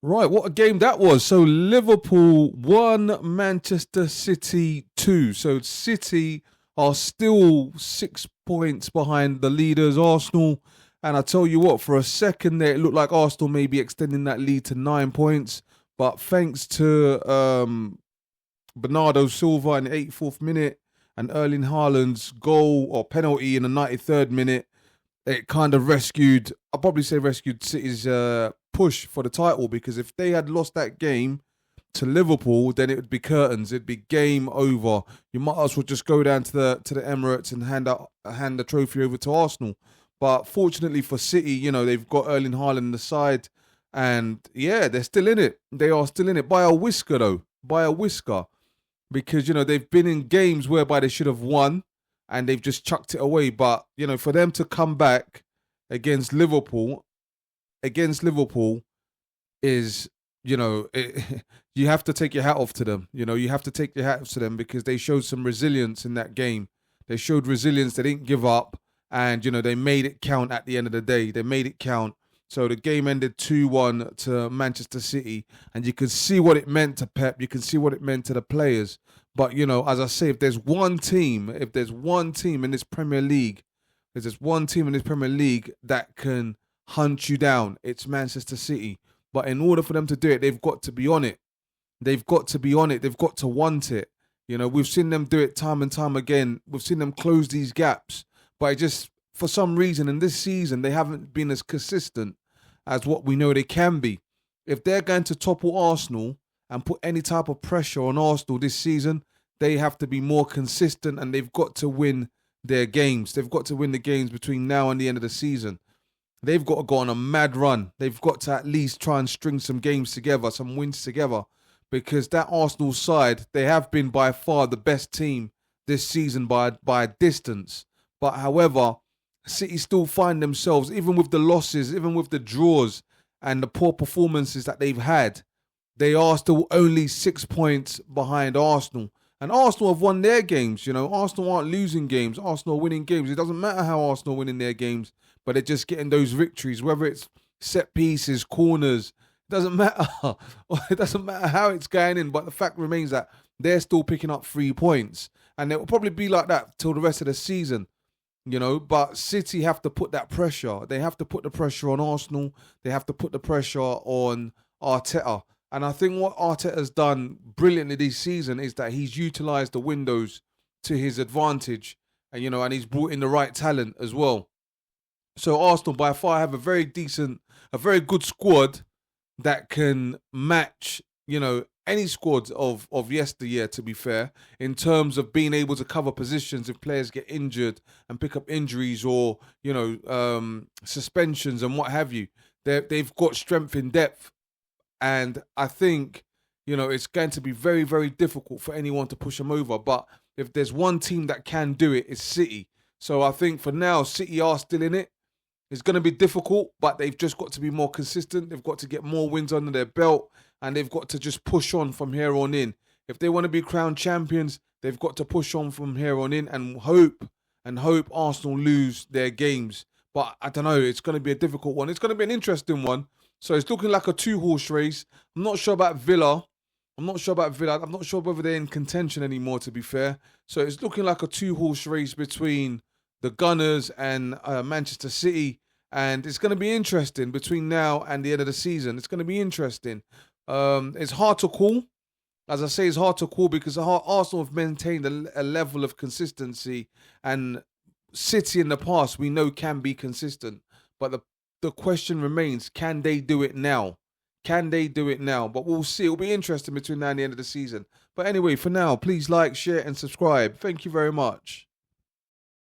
Right, what a game that was. So Liverpool 1, Manchester City 2. So City are still 6 points behind the leaders, Arsenal. And I tell you what, for a second there, it looked like Arsenal may be extending that lead to 9 points. But thanks to Bernardo Silva in the 84th minute and Erling Haaland's goal or penalty in the 93rd minute, it kind of rescued, I'll probably say rescued City's push for the title, because if they had lost that game to Liverpool, then it would be curtains. It'd be game over. You might as well just go down to the Emirates and hand the trophy over to Arsenal. But fortunately for City, they've got Erling Haaland in the side, and yeah, they're still in it. They are still in it by a whisker, though, by a whisker, because they've been in games whereby they should have won and they've just chucked it away. But for them to come back against Liverpool is, you have to take your hat off to them. You have to take your hat off to them, because they showed some resilience in that game. They showed resilience. They didn't give up, and they made it count at the end of the day. They made it count. So the game ended 2-1 to Manchester City, and you can see what it meant to Pep. You can see what it meant to the players. But, as I say, if there's one team in this Premier League, that can hunt you down, it's Manchester City. But in order for them to do it, they've got to be on it. They've got to be on it. They've got to want it. We've seen them do it time and time again. We've seen them close these gaps. But it just, for some reason, in this season, they haven't been as consistent as what we know they can be. If they're going to topple Arsenal and put any type of pressure on Arsenal this season, they have to be more consistent, and they've got to win their games. They've got to win the games between now and the end of the season. They've got to go on a mad run. They've got to at least try and string some games together, some wins together, because that Arsenal side, they have been by far the best team this season by a distance. But however, City still find themselves, even with the losses, even with the draws and the poor performances that they've had, they are still only 6 points behind Arsenal. And Arsenal have won their games. Arsenal aren't losing games. Arsenal are winning games. It doesn't matter how Arsenal are winning their games, but they're just getting those victories, whether it's set pieces, corners. It doesn't matter. It doesn't matter how it's going in, but the fact remains that they're still picking up 3 points. And it will probably be like that till the rest of the season. But City have to put that pressure. They have to put the pressure on Arsenal. They have to put the pressure on Arteta. And I think what Arteta's done brilliantly this season is that he's utilised the windows to his advantage. And, and he's brought in the right talent as well. So Arsenal by far have a very good squad that can match, any squads of yesteryear, to be fair, in terms of being able to cover positions if players get injured and pick up injuries or, suspensions and what have you. They've got strength in depth. And I think, it's going to be very, very difficult for anyone to push them over. But if there's one team that can do it, it's City. So I think for now, City are still in it. It's going to be difficult, but they've just got to be more consistent. They've got to get more wins under their belt, and they've got to just push on from here on in. If they want to be crowned champions, they've got to push on from here on in and hope Arsenal lose their games. But I don't know, it's going to be a difficult one. It's going to be an interesting one. So it's looking like a 2-horse race. I'm not sure about Villa. I'm not sure whether they're in contention anymore, to be fair. So it's looking like a 2-horse race between the Gunners and Manchester City. And it's going to be interesting between now and the end of the season. It's going to be interesting. It's hard to call. As I say, it's hard to call because Arsenal have maintained a level of consistency. And City in the past, we know, can be consistent. But the question remains, can they do it now? Can they do it now? But we'll see. It'll be interesting between now and the end of the season. But anyway, for now, please like, share and subscribe. Thank you very much.